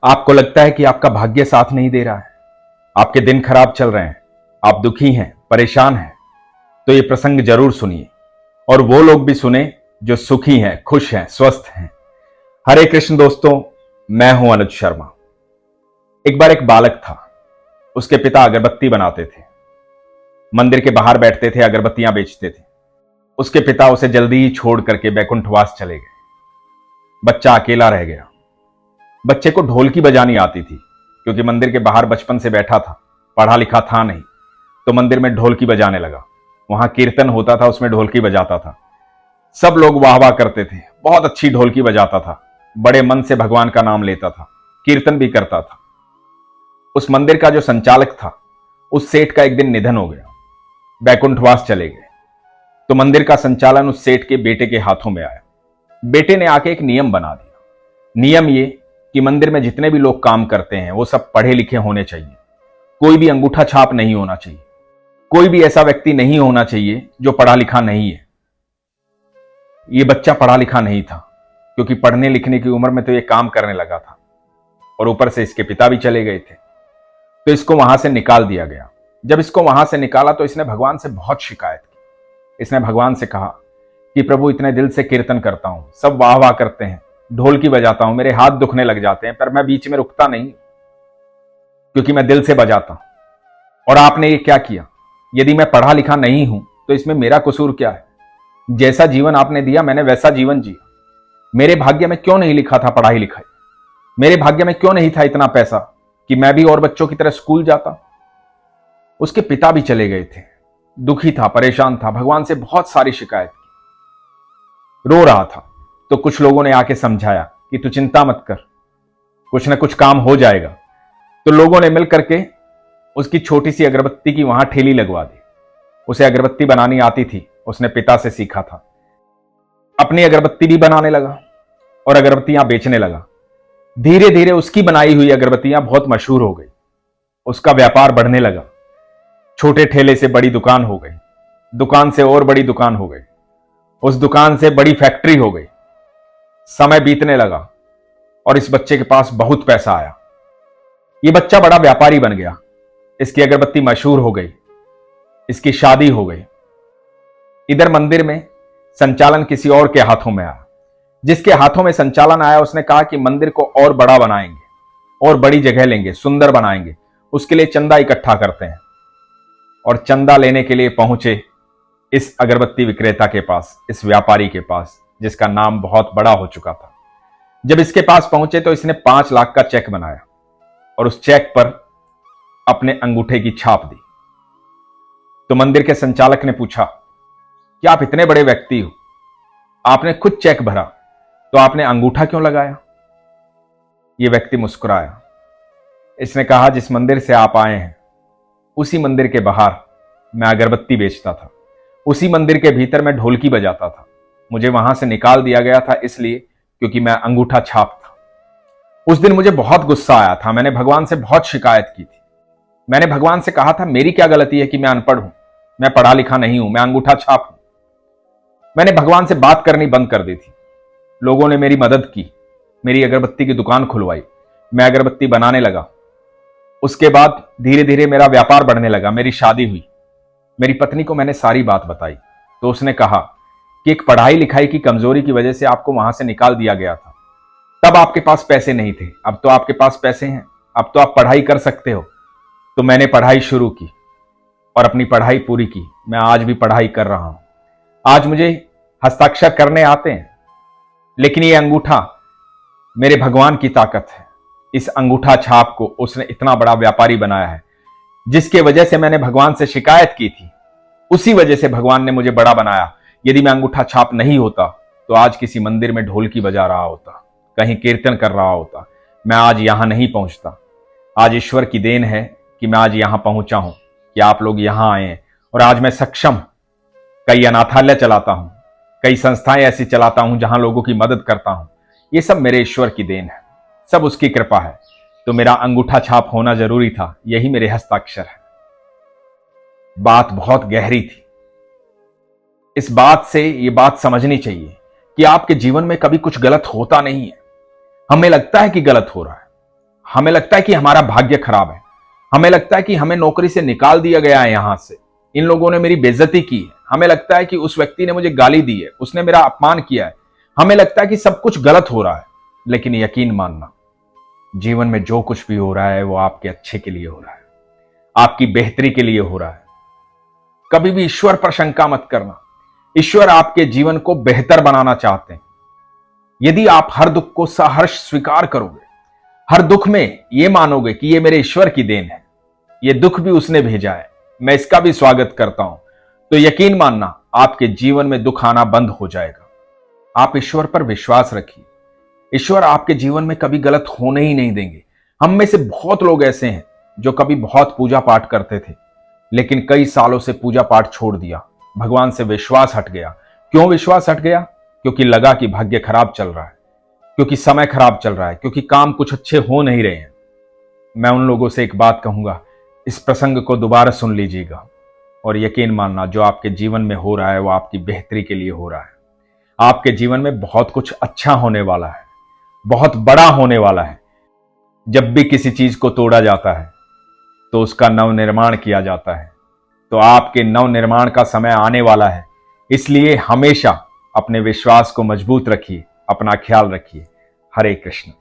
आपको लगता है कि आपका भाग्य साथ नहीं दे रहा है, आपके दिन खराब चल रहे हैं, आप दुखी हैं, परेशान हैं, तो ये प्रसंग जरूर सुनिए और वो लोग भी सुने जो सुखी हैं, खुश हैं, स्वस्थ हैं। हरे कृष्ण दोस्तों, मैं हूं अनुज शर्मा। एक बार एक बालक था, उसके पिता अगरबत्ती बनाते थे, मंदिर के बाहर बैठते थे, अगरबत्तियां बेचते थे। उसके पिता उसे जल्दी ही छोड़ करके बैकुंठवास चले गए। बच्चा अकेला रह गया। बच्चे को ढोलकी बजानी आती थी, क्योंकि मंदिर के बाहर बचपन से बैठा था, पढ़ा लिखा था नहीं, तो मंदिर में ढोलकी बजाने लगा। वहां कीर्तन होता था, उसमें ढोलकी बजाता था। सब लोग वाह वाह करते थे, बहुत अच्छी ढोलकी बजाता था, बड़े मन से भगवान का नाम लेता था, कीर्तन भी करता था। उस मंदिर का जो संचालक था, उस सेठ का एक दिन निधन हो गया, बैकुंठवास चले गए। तो मंदिर का संचालन उस सेठ के बेटे के हाथों में आया। बेटे ने आके एक नियम बना दिया। नियम ये कि मंदिर में जितने भी लोग काम करते हैं वो सब पढ़े लिखे होने चाहिए, कोई भी अंगूठा छाप नहीं होना चाहिए, कोई भी ऐसा व्यक्ति नहीं होना चाहिए जो पढ़ा लिखा नहीं है। ये बच्चा पढ़ा लिखा नहीं था, क्योंकि पढ़ने लिखने की उम्र में तो ये काम करने लगा था, और ऊपर से इसके पिता भी चले गए थे, तो इसको वहां से निकाल दिया गया। जब इसको वहां से निकाला तो इसने भगवान से बहुत शिकायत की। इसने भगवान से कहा कि प्रभु, इतने दिल से कीर्तन करता हूं, सब वाह वाह करते हैं, ढोलकी बजाता हूं, मेरे हाथ दुखने लग जाते हैं, पर मैं बीच में रुकता नहीं, क्योंकि मैं दिल से बजाता हूं। और आपने ये क्या किया? यदि मैं पढ़ा लिखा नहीं हूं तो इसमें मेरा कसूर क्या है? जैसा जीवन आपने दिया मैंने वैसा जीवन जिया। मेरे भाग्य में क्यों नहीं लिखा था पढ़ाई लिखाई? मेरे भाग्य में क्यों नहीं था इतना पैसा कि मैं भी और बच्चों की तरह स्कूल जाता? उसके पिता भी चले गए थे, दुखी था, परेशान था, भगवान से बहुत सारी शिकायत की, रो रहा था। तो कुछ लोगों ने आके समझाया कि तू चिंता मत कर, कुछ ना कुछ काम हो जाएगा। तो लोगों ने मिलकर के उसकी छोटी सी अगरबत्ती की वहां ठेली लगवा दी। उसे अगरबत्ती बनानी आती थी, उसने पिता से सीखा था। अपनी अगरबत्ती भी बनाने लगा और अगरबत्तियां बेचने लगा। धीरे धीरे उसकी बनाई हुई अगरबत्तियां बहुत मशहूर हो गई, उसका व्यापार बढ़ने लगा। छोटे ठेले से बड़ी दुकान हो गई, दुकान से और बड़ी दुकान हो गई, उस दुकान से बड़ी फैक्ट्री हो गई। समय बीतने लगा और इस बच्चे के पास बहुत पैसा आया। ये बच्चा बड़ा व्यापारी बन गया, इसकी अगरबत्ती मशहूर हो गई, इसकी शादी हो गई। इधर मंदिर में संचालन किसी और के हाथों में आया। जिसके हाथों में संचालन आया उसने कहा कि मंदिर को और बड़ा बनाएंगे, और बड़ी जगह लेंगे, सुंदर बनाएंगे, उसके लिए चंदा इकट्ठा करते हैं। और चंदा लेने के लिए पहुंचे इस अगरबत्ती विक्रेता के पास, इस व्यापारी के पास, जिसका नाम बहुत बड़ा हो चुका था। जब इसके पास पहुंचे तो इसने 5 लाख का चेक बनाया और उस चेक पर अपने अंगूठे की छाप दी। तो मंदिर के संचालक ने पूछा कि आप इतने बड़े व्यक्ति हो, आपने खुद चेक भरा, तो आपने अंगूठा क्यों लगाया? यह व्यक्ति मुस्कुराया। इसने कहा, जिस मंदिर से आप आए हैं उसी मंदिर के बाहर मैं अगरबत्ती बेचता था, उसी मंदिर के भीतर मैं ढोलकी बजाता था। मुझे वहां से निकाल दिया गया था इसलिए क्योंकि मैं अंगूठा छाप था। उस दिन मुझे बहुत गुस्सा आया था, मैंने भगवान से बहुत शिकायत की थी। मैंने भगवान से कहा था, मेरी क्या गलती है कि मैं अनपढ़ हूं, मैं पढ़ा लिखा नहीं हूं, मैं अंगूठा छाप हूं। मैंने भगवान से बात करनी बंद कर दी थी। लोगों ने मेरी मदद की, मेरी अगरबत्ती की दुकान खुलवाई, मैं अगरबत्ती बनाने लगा। उसके बाद धीरे धीरे मेरा व्यापार बढ़ने लगा, मेरी शादी हुई। मेरी पत्नी को मैंने सारी बात बताई, तो उसने कहा कि एक पढ़ाई लिखाई की कमजोरी की वजह से आपको वहां से निकाल दिया गया था। तब आपके पास पैसे नहीं थे, अब तो आपके पास पैसे हैं, अब तो आप पढ़ाई कर सकते हो। तो मैंने पढ़ाई शुरू की और अपनी पढ़ाई पूरी की। मैं आज भी पढ़ाई कर रहा हूं। आज मुझे हस्ताक्षर करने आते हैं, लेकिन ये अंगूठा मेरे भगवान की ताकत है। इस अंगूठा छाप को उसने इतना बड़ा व्यापारी बनाया है। जिसके वजह से मैंने भगवान से शिकायत की थी, उसी वजह से भगवान ने मुझे बड़ा बनाया। यदि मैं अंगूठा छाप नहीं होता तो आज किसी मंदिर में ढोलकी बजा रहा होता, कहीं कीर्तन कर रहा होता, मैं आज यहां नहीं पहुंचता। आज ईश्वर की देन है कि मैं आज यहां पहुंचा हूं, कि आप लोग यहां आए हैं, और आज मैं सक्षम कई अनाथालय चलाता हूं, कई संस्थाएं ऐसी चलाता हूं जहां लोगों की मदद करता हूं। ये सब मेरे ईश्वर की देन है, सब उसकी कृपा है। तो मेरा अंगूठा छाप होना जरूरी था, यही मेरे हस्ताक्षर है। बात बहुत गहरी थी। इस बात से ये बात समझनी चाहिए कि आपके जीवन में कभी कुछ गलत होता नहीं है। हमें लगता है कि गलत हो रहा है, हमें लगता है कि हमारा भाग्य खराब है, हमें लगता है कि हमें नौकरी से निकाल दिया गया है, यहां से इन लोगों ने मेरी बेइज्जती की है, हमें लगता है कि उस व्यक्ति ने मुझे गाली दी है, उसने मेरा अपमान किया है, हमें लगता है कि सब कुछ गलत हो रहा है। लेकिन यकीन मानना, जीवन में जो कुछ भी हो रहा है वो आपके अच्छे के लिए हो रहा है, आपकी बेहतरी के लिए हो रहा है। कभी भी ईश्वर पर शंका मत करना। ईश्वर आपके जीवन को बेहतर बनाना चाहते हैं। यदि आप हर दुख को सहर्ष स्वीकार करोगे, हर दुख में यह मानोगे कि यह मेरे ईश्वर की देन है, यह दुख भी उसने भेजा है, मैं इसका भी स्वागत करता हूं, तो यकीन मानना आपके जीवन में दुख आना बंद हो जाएगा। आप ईश्वर पर विश्वास रखिए। ईश्वर आपके जीवन में कभी गलत होने ही नहीं देंगे। हम में से बहुत लोग ऐसे हैं जो कभी बहुत पूजा पाठ करते थे, लेकिन कई सालों से पूजा पाठ छोड़ दिया, भगवान से विश्वास हट गया। क्यों विश्वास हट गया? क्योंकि लगा कि भाग्य खराब चल रहा है, क्योंकि समय खराब चल रहा है, क्योंकि काम कुछ अच्छे हो नहीं रहे हैं। मैं उन लोगों से एक बात कहूंगा, इस प्रसंग को दोबारा सुन लीजिएगा और यकीन मानना जो आपके जीवन में हो रहा है वो आपकी बेहतरी के लिए हो रहा है। आपके जीवन में बहुत कुछ अच्छा होने वाला है, बहुत बड़ा होने वाला है। जब भी किसी चीज को तोड़ा जाता है तो उसका नवनिर्माण किया जाता है। तो आपके नवनिर्माण का समय आने वाला है, इसलिए हमेशा अपने विश्वास को मजबूत रखिए, अपना ख्याल रखिए। हरे कृष्ण।